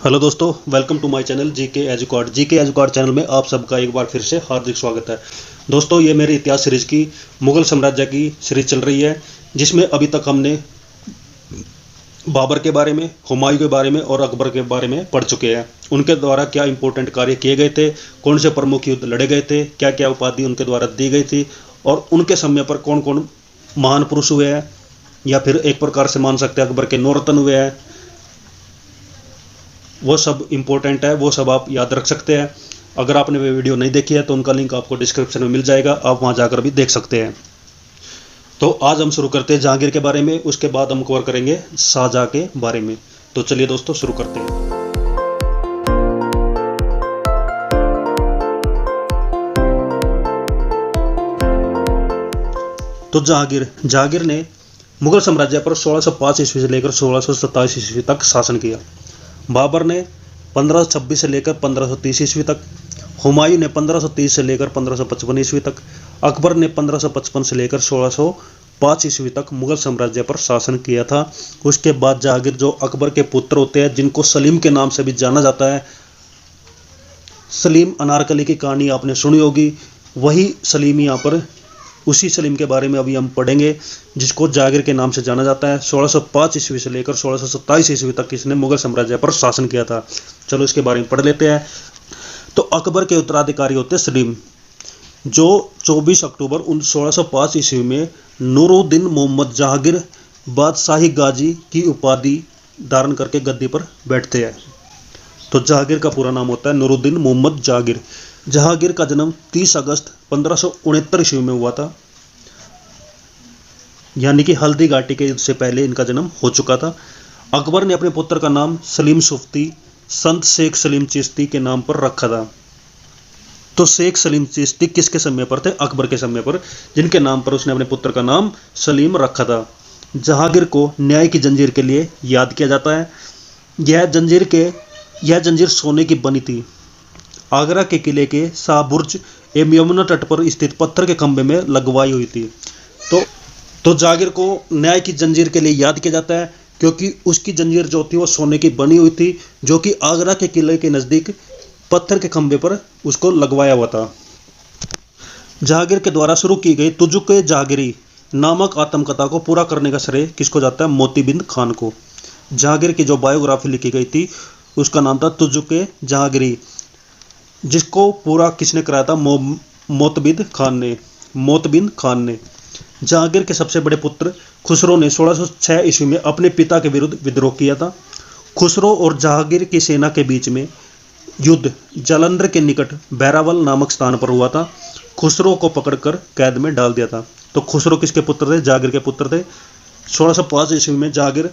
Hello दोस्तों, welcome to my channel जी के एजुकार्ड channel में आप सबका एक बार फिर से हार्दिक स्वागत है। दोस्तों, ये मेरी इतिहास सीरीज की मुगल साम्राज्य की सीरीज चल रही है, जिसमें अभी तक हमने बाबर के बारे में, हुमायूं के बारे में और अकबर के बारे में पढ़ चुके हैं। उनके द्वारा क्या इंपॉर्टेंट कार्य किए गए थे, कौन से प्रमुख युद्ध लड़े गए थे, क्या क्या उपाधि उनके द्वारा दी गई थी और उनके समय पर कौन कौन महान पुरुष हुए हैं, या फिर एक प्रकार से मान सकते हैं अकबर के 9 रत्न हुए हैं। वो सब इम्पोर्टेंट है, वो सब आप याद रख सकते हैं। अगर आपने वो वीडियो नहीं देखी है तो उनका लिंक आपको डिस्क्रिप्शन में मिल जाएगा, आप वहाँ जाकर भी देख सकते हैं। तो आज हम शुरू करते हैं जहांगीर के बारे में, उसके बाद हम कवर करेंगे शाहजहां के बारे में। तो चलिए दोस्तों, शुरू करते हैं। तो जहांगीर ने मुगल साम्राज्य पर 1605 ईस्वी से लेकर 1627 ईस्वी तक शासन किया। बाबर ने 1526 से लेकर 1530 ईस्वी तक, हुमायूं ने 1530 से लेकर 1555 ईस्वी तक, अकबर ने 1555 से लेकर 1605 ईस्वी तक मुगल साम्राज्य पर शासन किया था। उसके बाद जहांगीर, जो अकबर के पुत्र होते हैं, जिनको सलीम के नाम से भी जाना जाता है, सलीम अनारकली की कहानी आपने सुनी होगी, वही सलीम यहाँ पर, उसी सलीम के बारे में अभी हम पढ़ेंगे, जिसको जहांगीर के नाम से जाना जाता है। 1605 ईस्वी से लेकर 1627 ईस्वी तक इसने मुगल साम्राज्य पर शासन किया था। चलो इसके बारे में पढ़ लेते हैं। तो अकबर के उत्तराधिकारी होते सलीम, जो 24 अक्टूबर 1605 ईस्वी में नूरुद्दीन मोहम्मद जहांगीर बादशाही गाजी की उपाधि धारण करके गद्दी पर बैठते हैं। तो जहांगीर का पूरा नाम होता है नूरुद्दीन मोहम्मद जहांगीर। जहांगीर का जन्म 30 अगस्त 1569 ईस्वी में हुआ था, यानी कि हल्दी घाटी के युद्ध से पहले इनका जन्म हो चुका था। अकबर ने अपने पुत्र का नाम सलीम सुफ्ती संत शेख सलीम चिश्ती के नाम पर रखा था। तो शेख सलीम चिश्ती किसके समय पर थे? अकबर के समय पर, जिनके नाम पर उसने अपने पुत्र का नाम सलीम रखा था। जहांगीर को न्याय की जंजीर के लिए याद किया जाता है। यह जंजीर सोने की बनी थी। आगरा के किले के शाहबुर्ज एवं यमुना तट पर स्थित पत्थर के खंभे में लगवाई हुई थी। तो जहांगीर को न्याय की जंजीर के लिए याद किया जाता है, क्योंकि उसकी जंजीर जो थी वो सोने की बनी हुई थी, जो कि आगरा के किले के नज़दीक पत्थर के खंभे पर उसको लगवाया हुआ था। जहांगीर के द्वारा शुरू की गई तुजुक-ए जहांगीरी नामक आत्मकथा को पूरा करने का श्रेय किसको जाता है? मोतीबिंद खान को। जहांगीर की जो बायोग्राफी लिखी गई थी उसका नाम था तुजुक-ए जहांगीरी, जिसको पूरा किसने कराया था? मोतबिंद खान ने। जहांगीर के सबसे बड़े पुत्र खुसरो ने 1606 ईस्वी में अपने पिता के विरुद्ध विद्रोह किया था। खुसरो और जहांगीर की सेना के बीच में युद्ध जालंधर के निकट बैरावल नामक स्थान पर हुआ था। खुसरो को पकड़कर कैद में डाल दिया था। तो खुसरो किसके पुत्र थे? जहांगीर के पुत्र थे। 1605 ईस्वी में जहांगीर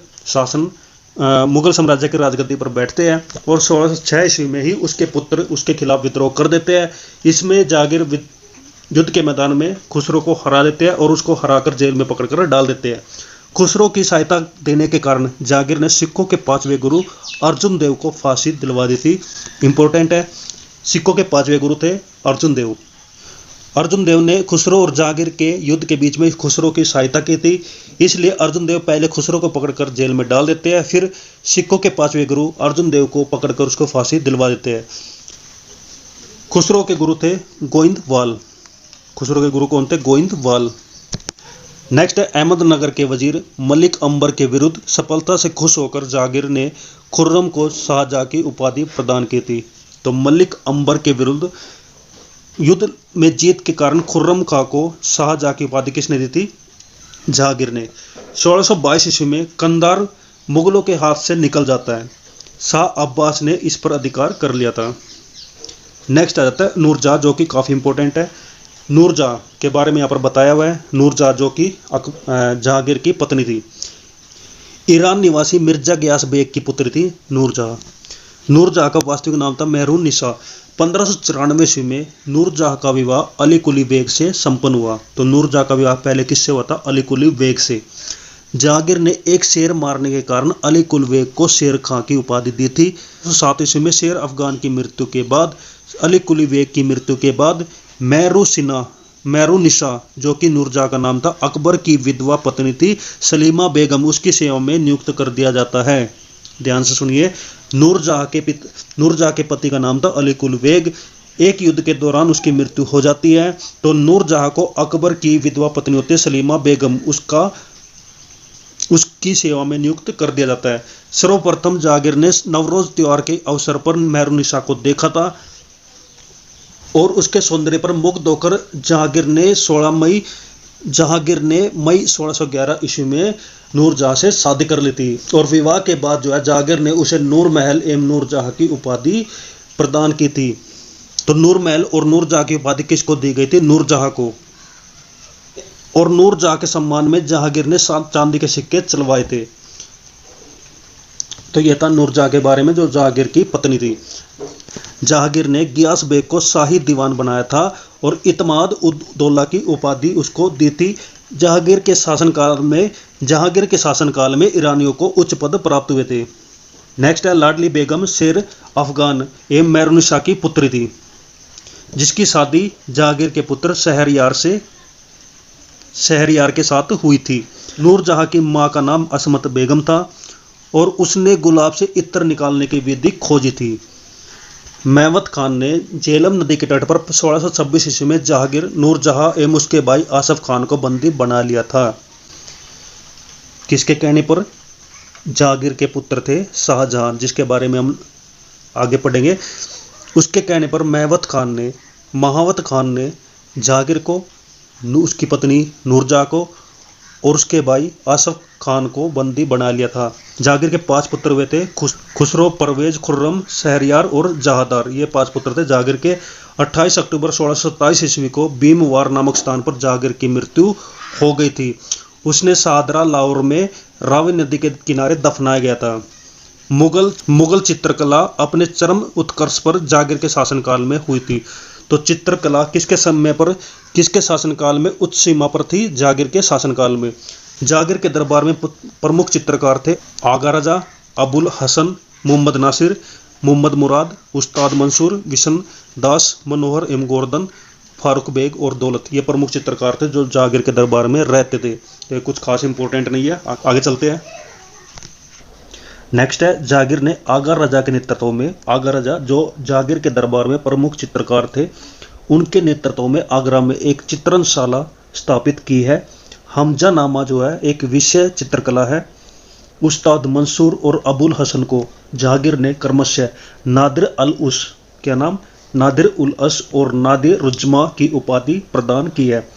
मुगल साम्राज्य की राजगद्दी पर बैठते हैं और 1606 ईस्वी में ही उसके पुत्र उसके खिलाफ विद्रोह कर देते हैं। इसमें जहांगीर युद्ध के मैदान में खुसरो को हरा देते हैं और उसको हराकर जेल में पकड़कर डाल देते हैं। खुसरो की सहायता देने के कारण जहांगीर ने सिखों के 5वें गुरु अर्जुन देव को फांसी दिलवा दी थी। इंपॉर्टेंट है, सिखों के 5वें गुरु थे अर्जुन देव। अर्जुन देव ने खुसरो और जहांगीर के युद्ध के बीच में खुसरो की सहायता की थी, इसलिए अर्जुन देव पहले खुसरो को पकड़कर जेल में डाल देते हैं, फिर सिखों के 5वें गुरु अर्जुन देव को पकड़कर उसको फांसी दिलवा देते हैं। खुसरो के गुरु थे गोइंदवाल। खुसरो के गुरु कौन थे? गोइंदवाल। नेक्स्ट है, अहमदनगर के वजीर मलिक अंबर के विरुद्ध सफलता से खुश होकर जहांगीर ने खुर्रम को शाहजहां की उपाधि प्रदान की थी। तो मलिक अंबर के विरुद्ध युद्ध में जीत के कारण खुर्रम खां को शाहजहां की उपाधि किसने दी थी? जहांगीर ने। 1622 ईस्वी में कंधार मुगलों के हाथ से निकल जाता है। शाह अब्बास ने इस पर अधिकार कर लिया था। नेक्स्ट आ जाता है नूरजहां, जो कि काफ़ी इंपॉर्टेंट है। नूरजहां के बारे में यहाँ पर बताया हुआ है। नूरजहां जो कि जहांगीर की पत्नी थी। ईरान निवासी मिर्जा गयास बेग की पुत्री थी नूरजहां। नूरजहां का वास्तविक नाम था मेहरून निसा। 1594 ईस्वी में नूरजहां का विवाह अली कुली बेग से संपन्न हुआ। तो नूरजहां का विवाह पहले किससे हुआ था? अली कुली बेग से। जहांगीर ने एक शेर मारने के कारण अली कुली बेग को शेर खां की उपाधि दी थी। 7 ईस्वी में शेर अफगान की मृत्यु के बाद, अली कुली बेग की मृत्यु के बाद मेहरुनिसा, जो कि नूरजहां का नाम था, अकबर की विधवा पत्नी थी सलीमा बेगम, उसकी सेवा में नियुक्त कर दिया जाता है। ध्यान से सुनिए। नूरजहाँ के पति का नाम था अली कुल बेग। एक युद्ध के दौरान उसकी मृत्यु हो जाती है तो नूरजहाँ को अकबर की विधवा पत्नी होती है सलीमा बेगम, उसकी सेवा में नियुक्त कर दिया जाता है। सर्वप्रथम जहांगीर ने नवरोज त्योहार के अवसर पर मेहरुन्निसा को देखा था और उसके सौंदर्य पर मुग्ध होकर जहांगीर ने मई 1611 ईस्वी में नूरजहाँ से शादी कर ली थी और विवाह के बाद जो है जहांगीर ने उसे नूर महल एवं नूरजहाँ की उपाधि प्रदान की थी। तो नूर महल और नूरजहाँ की उपाधि किसको दी गई थी? नूरजहाँ को। और नूरजहाँ के सम्मान में जहांगीर ने 7 चांदी के सिक्के चलवाए थे। तो यह था नूरजहाँ के बारे में जो जहांगीर की पत्नी थी। जहांगीर ने गियास बेग को शाही दीवान बनाया था और इतमाद उद दौला की उपाधि उसको दी थी। जहांगीर के शासनकाल में ईरानियों को उच्च पद प्राप्त हुए थे। नेक्स्ट है लाडली बेगम शेर अफगान एवं मेहरुन्निसा की पुत्री थी, जिसकी शादी जहांगीर के पुत्र शहरयार के साथ हुई थी। नूरजहाँ की मां का नाम असमत बेगम था और उसने गुलाब से इत्र निकालने की विधि खोजी थी। मेवत खान ने झेलम नदी के तट पर 1626 ईस्वी में जहांगीर, नूरजहाँ एवं उसके भाई आसफ खान को बंदी बना लिया था। किसके कहने पर? जहांगीर के पुत्र थे शाहजहां, जिसके बारे में हम आगे पढ़ेंगे। उसके कहने पर महावत खान ने जहांगीर को, उसकी पत्नी नूरजहाँ को और उसके भाई आसफ खान को बंदी बना लिया था। जहांगीर के 5 पुत्र हुए थे, खुसरो, परवेज, खुर्रम, शहरयार और जहादार। ये 5 पुत्र थे। जहांगीर के 28 अक्टूबर 1627 ईस्वी को भीमवार नामक स्थान पर जहांगीर की मृत्यु हो गई थी। उसने शाहदरा लाहौर में रावी नदी के किनारे दफनाया गया था। मुगल चित्रकला अपने चरम उत्कर्ष पर जहांगीर के शासनकाल में हुई थी। तो चित्रकला किसके शासनकाल में उच्च सीमा पर थी? जहांगीर के शासनकाल में। जहांगीर के दरबार में प्रमुख चित्रकार थे आगा राजा, अबुल हसन, मोहम्मद नासिर, मोहम्मद मुराद, उस्ताद मंसूर, विशन दास, मनोहर एवं गोवर्धन, फारूक बेग और दौलत। ये प्रमुख चित्रकार थे जो जहांगीर के दरबार में रहते थे। तो कुछ खास इंपॉर्टेंट नहीं है, आगे चलते हैं। नेक्स्ट है जहांगीर ने आगा राजा के नेतृत्व में, आगा राजा जो जहांगीर के दरबार में प्रमुख चित्रकार थे, उनके नेतृत्व में आगरा में एक चित्रणशाला स्थापित की है। हमजा नामा जो है एक विषय चित्रकला है। उस्ताद मंसूर और अबुल हसन को जहांगीर ने क्रमशः नादिर उल अस और नादिर रुज्मा की उपाधि प्रदान की है।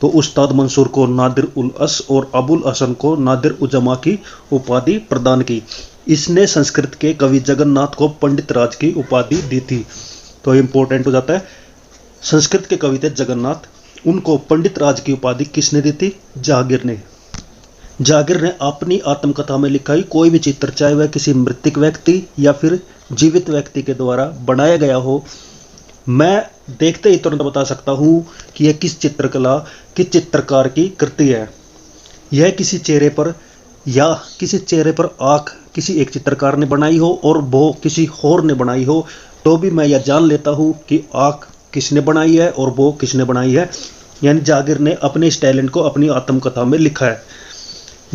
तो उस्ताद मंसूर को नादिर उल अस और अबुल हसन को नादिर उजमा की उपाधि प्रदान की। इसने संस्कृत के कवि जगन्नाथ को पंडित राज की उपाधि दी थी। तो इंपॉर्टेंट हो जाता है। संस्कृत के कवि थे जगन्नाथ, उनको पंडित राज की उपाधि किसने दी थी? जहांगीर ने। जहांगीर ने अपनी आत्मकथा में लिखा है कोई भी चित्र, चाहे वह किसी मृतिक व्यक्ति या फिर जीवित व्यक्ति के द्वारा बनाया गया हो, मैं देखते ही तुरंत बता सकता हूं कि यह किस चित्रकार की कृति है। यह किसी चेहरे पर आंख किसी एक चित्रकार ने बनाई हो और वो किसी और ने बनाई हो, तो भी मैं यह जान लेता हूं कि आंख किसने बनाई है और वो किसने बनाई है। यानी जहांगीर ने अपने इस टैलेंट को अपनी आत्मकथा में लिखा है।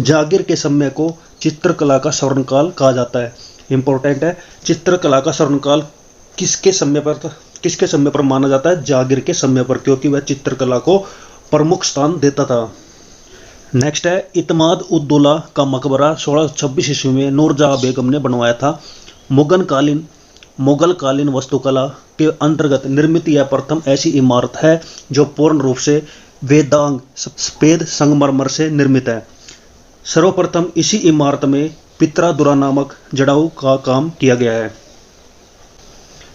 जहांगीर के समय को चित्रकला का स्वर्णकाल कहा जाता है। इंपॉर्टेंट है। चित्रकला का स्वर्णकाल किसके समय पर माना जाता है? जहांगीर के समय पर, क्योंकि वह चित्रकला को प्रमुख स्थान देता था। नेक्स्ट है इतमाद उद दौला का मकबरा 1626 ईस्वी में नूरजहाँ बेगम ने बनवाया था। मुगल कालीन वास्तुकला के अंतर्गत निर्मित यह प्रथम ऐसी इमारत है जो पूर्ण रूप से वेदांग सफेद संगमरमर से निर्मित है। सर्वप्रथम इसी इमारत में पित्रादुरा नामक जड़ाऊ का काम किया गया है।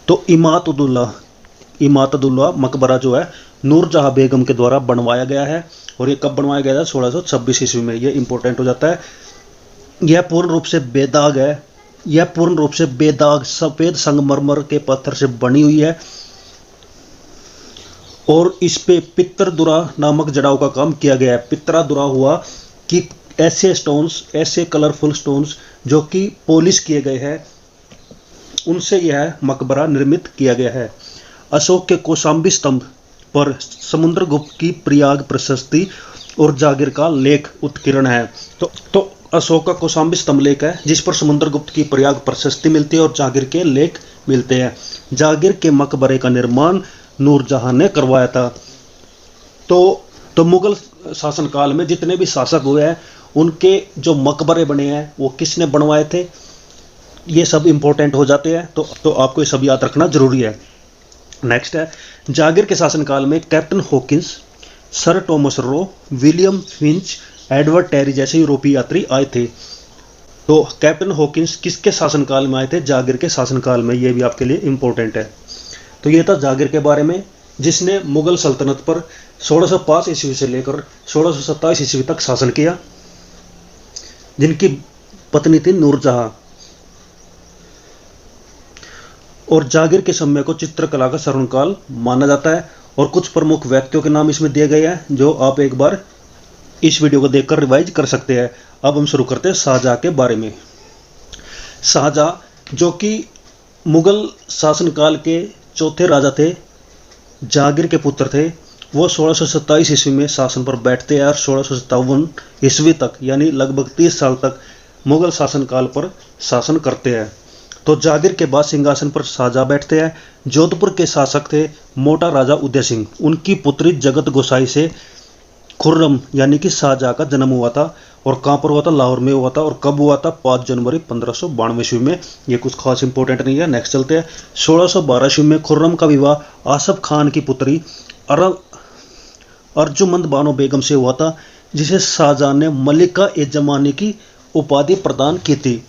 तो इमातुद्दौला मकबरा जो है नूरजहाँ बेगम के द्वारा बनवाया गया है। और ये कब बनवाया गया था? 1626 ईस्वी में। ये इंपॉर्टेंट हो जाता है। यह पूर्ण रूप से बेदाग है। यह पूर्ण रूप से बेदाग सफेद संगमरमर के पत्थर से बनी हुई है और इस पे पित्रदुरा नामक जड़ाऊ का काम किया गया है। पित्रादुरा हुआ कि ऐसे कलरफुल स्टोन्स जो कि पॉलिश किए गए हैं, उनसे यह मकबरा निर्मित किया गया है। अशोक के कौशाम्बी स्तंभ पर समुद्रगुप्त की प्रयाग प्रशस्ति और जहांगीर का लेख उत्कीर्ण है। तो अशोका कौशाम्बी स्तंभ लेख है जिस पर समुद्रगुप्त की प्रयाग प्रशस्ति मिलती है और जहांगीर के लेख मिलते हैं। जहांगीर के मकबरे का निर्माण नूरजहां ने करवाया था। तो मुगल शासनकाल में जितने भी शासक हुए हैं उनके जो मकबरे बने हैं वो किसने बनवाए थे, ये सब इंपॉर्टेंट हो जाते हैं। तो आपको ये सब याद रखना जरूरी है। नेक्स्ट है, जहांगीर के शासनकाल में captain Hawkins, sir Thomas Roe, William Finch, Edward Terry जैसे यूरोपीय यात्री आए थे। तो कैप्टन हॉकिंस किसके शासनकाल में आए थे? जहांगीर के शासनकाल में। ये भी आपके लिए इंपॉर्टेंट है। तो ये था जहांगीर के बारे में, जिसने मुगल सल्तनत पर 1605 ईस्वी से लेकर 1627 ईस्वी तक शासन किया, जिनकी पत्नी थी नूरजहां। और जहांगीर के समय को चित्रकला का स्वर्णकाल माना जाता है। और कुछ प्रमुख व्यक्तियों के नाम इसमें दिए गए हैं जो आप एक बार इस वीडियो को देखकर रिवाइज कर सकते हैं। अब हम शुरू करते हैं शाहजहां के बारे में। शाहजहां जो कि मुगल शासनकाल के चौथे राजा थे, जहांगीर के पुत्र थे, वो 1627 ईस्वी में शासन पर बैठते हैं और 1657 ईस्वी तक यानी लगभग 30 साल तक मुगल शासनकाल पर शासन करते हैं। तो जहांगीर के बाद सिंहासन पर शाहजहां बैठते हैं। जोधपुर के शासक थे मोटा राजा उदय सिंह। उनकी पुत्री जगत गोसाई से खुर्रम यानी कि शाहजहां का जन्म हुआ था। और कहाँ पर हुआ था? लाहौर में हुआ था। और कब हुआ था? 5 जनवरी 1592 ईस्वी में। ये कुछ खास इंपॉर्टेंट नहीं है। नेक्स्ट चलते हैं। 1612 ईस्वी में खुर्रम का विवाह आसफ खान की पुत्री अर्जुमंद बानो बेगम से हुआ था, जिसे शाहजहां ने मलिका ए जमानी की उपाधि प्रदान की थी।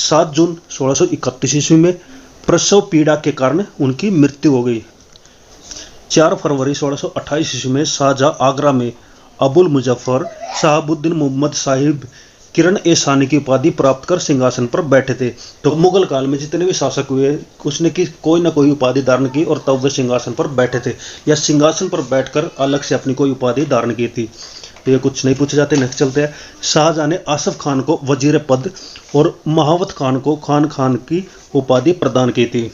7 जून 1631 ईस्वी में प्रसव पीड़ा के कारण उनकी मृत्यु हो गई। 4 फरवरी 1628 ईस्वी में शाहजहां आगरा में अबुल मुजफ्फर शहाबुद्दीन मोहम्मद साहिब किरण ए सानी की उपाधि प्राप्त कर सिंहासन पर बैठे थे। तो मुगल काल में जितने भी शासक हुए उसने की कोई ना कोई उपाधि धारण की और तब वे सिंहासन पर बैठे थे या सिंहासन पर बैठकर अलग से अपनी कोई उपाधि धारण की थी। तो ये कुछ नहीं पूछे जाते। नेक्स्ट चलते हैं। शाहजहां ने आसफ खान को वजीर पद और महावत खान को खान की उपाधि प्रदान की थी।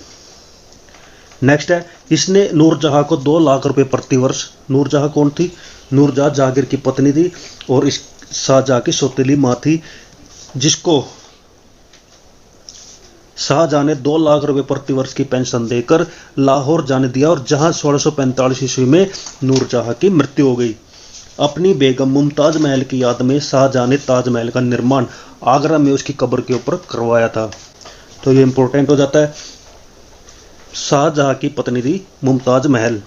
नेक्स्ट है, इसने नूरजहां को 2 लाख रुपए प्रति वर्ष। नूरजहां कौन थी? नूरजहां जहांगीर की पत्नी थी और इस शाहजहां की सौतेली मां थी, जिसको शाहजहां ने 2 लाख रुपए प्रति वर्ष की पेंशन देकर लाहौर जाने दिया और जहां 1645 ईस्वी में नूरजहां की मृत्यु हो गई। अपनी बेगम मुमताज महल की याद में शाहजहां ने ताजमहल का निर्माण आगरा में उसकी कब्र के ऊपर करवाया था। तो ये इंपॉर्टेंट हो जाता है। शाहजहां की पत्नी थी मुमताज महल।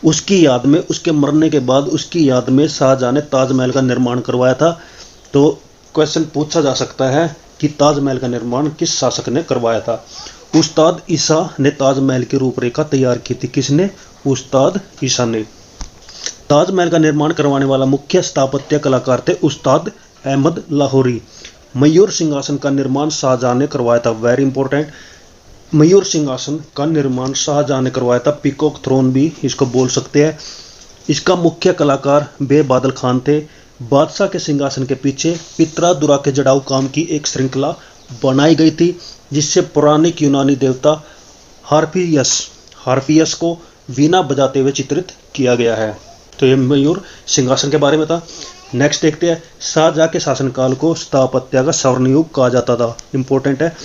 उसकी याद में, उसके मरने के बाद उसकी याद में शाहजहां ने ताजमहल का निर्माण करवाया था। तो क्वेश्चन पूछा जा सकता है कि ताजमहल का निर्माण किस शासक ने करवाया था? उस्ताद ईसा ने ताजमहल की रूपरेखा तैयार की थी। किसने? उस्ताद ईसा ने। ताजमहल का निर्माण करवाने वाला मुख्य स्थापत्य कलाकार थे उस्ताद अहमद लाहौरी। मयूर सिंहासन का निर्माण शाहजहां ने करवाया था। Very important. मयूर सिंहासन का निर्माण शाहजहां ने करवाया था। पीकॉक थ्रोन भी इसको बोल सकते हैं। इसका मुख्य कलाकार बेबादल खान थे। बादशाह के सिंहासन के पीछे पित्रा दुरा के जड़ाऊ काम की एक श्रृंखला बनाई गई थी, जिससे पौराणिक यूनानी देवता हार्पियस को वीणा बजाते हुए चित्रित किया गया है। तो ये मयूर सिंहासन के बारे में था। नेक्स्ट देखते हैं। शाहजहां के शासनकाल को स्थापत्य का स्वर्ण युग कहा जाता था। इंपॉर्टेंट है।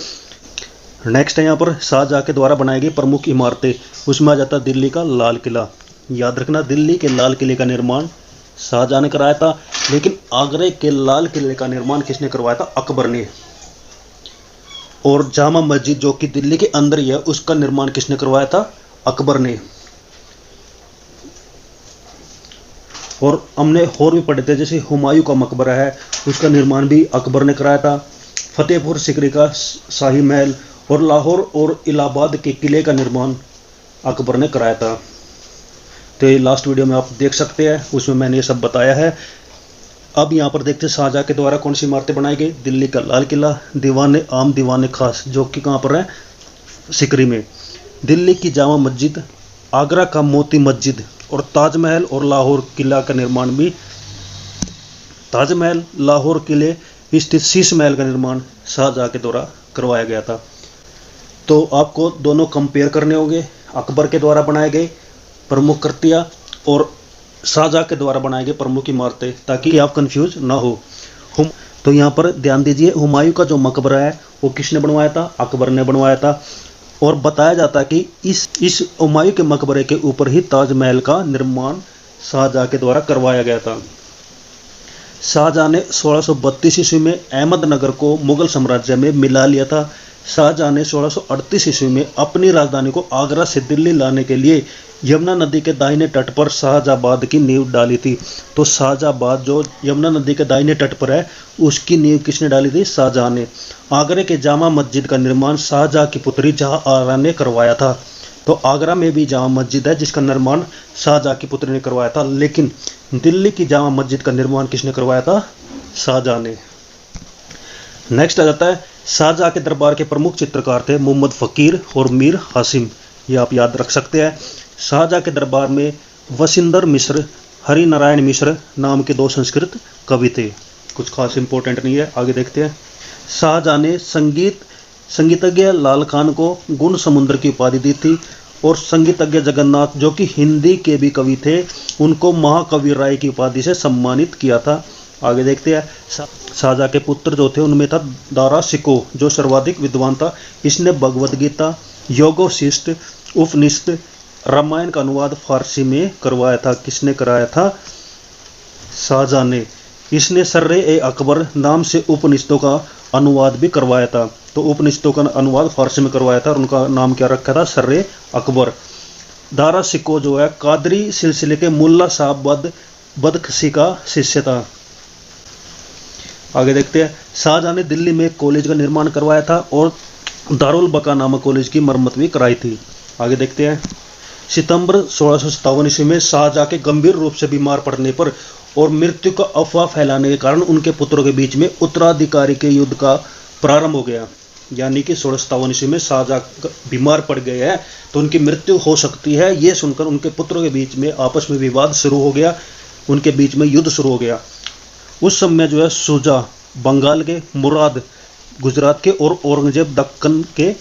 नेक्स्ट है यहाँ पर शाहजहां के द्वारा बनाई गई प्रमुख इमारतें। उसमें आ जाता है दिल्ली का लाल किला। याद रखना, दिल्ली के लाल किले का निर्माण शाहजहां ने कराया था, लेकिन आगरा के लाल किले का निर्माण किसने करवाया था? अकबर ने। और जामा मस्जिद जो कि दिल्ली के अंदर ही है, उसका निर्माण किसने करवाया था? अकबर ने। और हमने और भी पढ़े थे, जैसे हुमायूं का मकबरा है, उसका निर्माण भी अकबर ने कराया था। फतेहपुर सिकरी का शाही महल और लाहौर और इलाहाबाद के किले का निर्माण अकबर ने कराया था। तो ये लास्ट वीडियो में आप देख सकते हैं, उसमें मैंने ये सब बताया है। अब यहाँ पर देखते हैं शाहजहां के द्वारा कौन सी इमारतें बनाई गई। दिल्ली का लाल किला, दीवाने आम दीवाने खास जो कि कहाँ पर है? सिकरी में। दिल्ली की जामा मस्जिद, आगरा का मोती मस्जिद और ताजमहल और लाहौर किला का निर्माण भी। ताजमहल, लाहौर किले स्थित शीश महल का निर्माण शाहजहां के द्वारा करवाया गया था। तो आपको दोनों कंपेयर करने होंगे, अकबर के द्वारा बनाए गए प्रमुख कृतियाँ और शाहजहां के द्वारा बनाए गए प्रमुख इमारतें, ताकि आप कंफ्यूज ना हो। तो यहाँ पर ध्यान दीजिए, हुमायूं का जो मकबरा है वो किसने बनवाया था? अकबर ने बनवाया था। और बताया जाता है कि इस हुमायूं के मकबरे के ऊपर ही ताजमहल का निर्माण शाहजहां के द्वारा करवाया गया था। शाहजहां ने 1632 ईस्वी में अहमदनगर को मुगल साम्राज्य में मिला लिया था। शाहजहां ने 1638 ईस्वी में अपनी राजधानी को आगरा से दिल्ली लाने के लिए यमुना नदी के दाहिने तट पर शाहजहाबाद की नींव डाली थी। तो शाहजहाबाद जो यमुना नदी के दाहिने तट पर है, उसकी नींव किसने डाली थी? शाहजहां ने। आगरा के जामा मस्जिद का निर्माण शाहजहां की पुत्री जहांआरा ने करवाया था। तो आगरा में भी जामा मस्जिद है जिसका निर्माण शाहजहां की पुत्री ने करवाया था, लेकिन दिल्ली की जामा मस्जिद का निर्माण किसने करवाया था? शाहजहां ने। नेक्स्ट आ जाता है, शाहजहां के दरबार के प्रमुख चित्रकार थे मोहम्मद फकीर और मीर हासिम। ये आप याद रख सकते हैं। शाहजहां के दरबार में वसिंदर मिश्र, हरि नारायण मिश्र नाम के 2 संस्कृत कवि थे। कुछ खास इंपॉर्टेंट नहीं है, आगे देखते हैं। शाहजहां ने संगीतज्ञ लाल खान को गुण समुद्र की उपाधि दी थी और संगीतज्ञ जगन्नाथ जो कि हिंदी के भी कवि थे, उनको महाकवि राय की उपाधि से सम्मानित किया था। आगे देखते हैं। शाहजहां के पुत्र जो थे उनमें था दारा शिकोह जो सर्वाधिक विद्वान था। इसने भगवद गीता, योगशिष्ट, उपनिषद, रामायण का अनुवाद फारसी में करवाया था। किसने कराया था? शाहजहां ने। इसने सर्रे-ए-अकबर नाम से उपनिषदों का अनुवाद भी करवाया था। तो उपनिषदों का अनुवाद फारसी में करवाया था और उनका नाम क्या रखा था? सर्रे-अकबर। दारा शिकोह जो है कादरी सिलसिले के मुल्ला साहब बदख्शी का शिष्य था। आगे देखते हैं। शाहजहां ने दिल्ली में कॉलेज का निर्माण करवाया था और दारुल बका नामक कॉलेज की मरम्मत भी कराई थी। आगे देखते हैं। सितंबर 1657 ईस्वी में शाहजहां के गंभीर रूप से बीमार पड़ने पर और मृत्यु का अफवाह फैलाने के कारण उनके पुत्रों के बीच में उत्तराधिकारी के युद्ध का प्रारंभ हो गया। यानी कि 1657 ईस्वी में शाहजहां बीमार पड़ गए हैं तो उनकी मृत्यु हो सकती है, ये सुनकर उनके पुत्रों के बीच में आपस में विवाद शुरू हो गया, उनके बीच में युद्ध शुरू हो गया। उस समय जो है शुजा बंगाल के, मुराद गुजरात के और औरंगजेब दक्कन के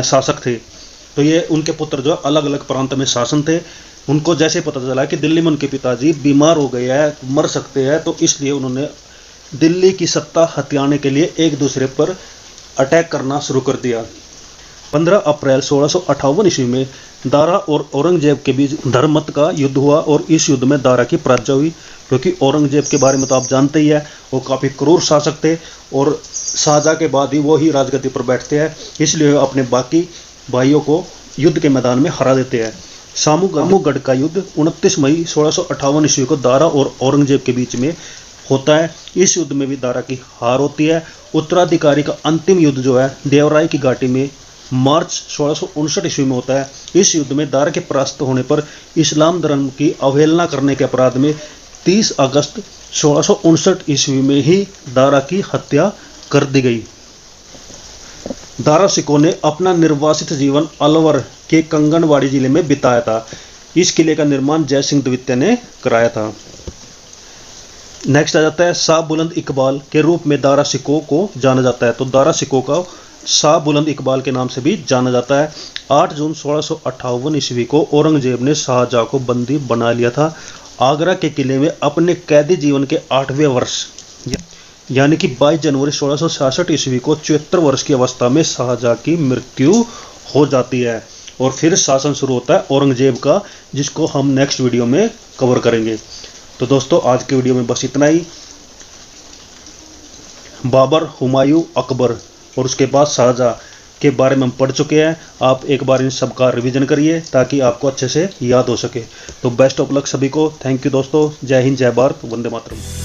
शासक थे। तो ये उनके पुत्र जो अलग अलग प्रांत में शासन थे। उनको जैसे पता चला कि दिल्ली में उनके पिताजी बीमार हो गए हैं, मर सकते हैं, तो इसलिए उन्होंने दिल्ली की सत्ता हथियाने के लिए एक दूसरे पर अटैक करना शुरू कर दिया। 15 अप्रैल 1658 ईस्वी में दारा और औरंगजेब के बीच धर्मत का युद्ध हुआ और इस युद्ध में दारा की पराजय हुई, क्योंकि औरंगजेब के बारे में तो आप जानते ही है, वो काफ़ी क्रूर शासक थे और शाहजहां के बाद ही वो ही राजगद्दी पर बैठते हैं, इसलिए वो अपने बाकी भाइयों को युद्ध के मैदान में हरा देते हैं। सामूगढ़ का युद्ध 29 मई 1658 ईस्वी को दारा और औरंगजेब के बीच में होता है। इस युद्ध में भी दारा की हार होती है। उत्तराधिकारी का अंतिम युद्ध जो है देवराय की घाटी में मार्च 1659 ईस्वी में होता है। इस युद्ध में दारा के परास्त होने पर इस्लाम धर्म की अवहेलना करने के अपराध में 30 अगस्त 1659 ईस्वी में ही दारा की हत्या कर दी गई। दारा शिकोह ने अपना निर्वासित जीवन अलवर के कंगनवाड़ी जिले में बिताया था। इस किले का निर्माण जय सिंह द्वितीय ने कराया था। नेक्स्ट आ जाता है, शाह बुलंद इकबाल के रूप में दारा शिकोह को जाना जाता है। तो दारा शिकोह को शाह बुलंद इकबाल के नाम से भी जाना जाता है। 8 जून 1658 ईस्वी को औरंगजेब ने शाहजहां को बंदी बना लिया था। आगरा के किले में अपने कैदी जीवन के 8वें वर्ष यानी कि 22 जनवरी 1666 ईस्वी को 74 वर्ष की अवस्था में शाहजहां की मृत्यु हो जाती है और फिर शासन शुरू होता है औरंगजेब का, जिसको हम नेक्स्ट वीडियो में कवर करेंगे। तो दोस्तों आज के वीडियो में बस इतना ही। बाबर, हुमायूं, अकबर और उसके बाद शाहजहां के बारे में हम पढ़ चुके हैं। आप एक बार इन सब का रिवीजन करिए ताकि आपको अच्छे से याद हो सके। तो बेस्ट ऑफ लक सभी को। थैंक यू दोस्तों। जय हिंद, जय भारत, वंदे मातरम।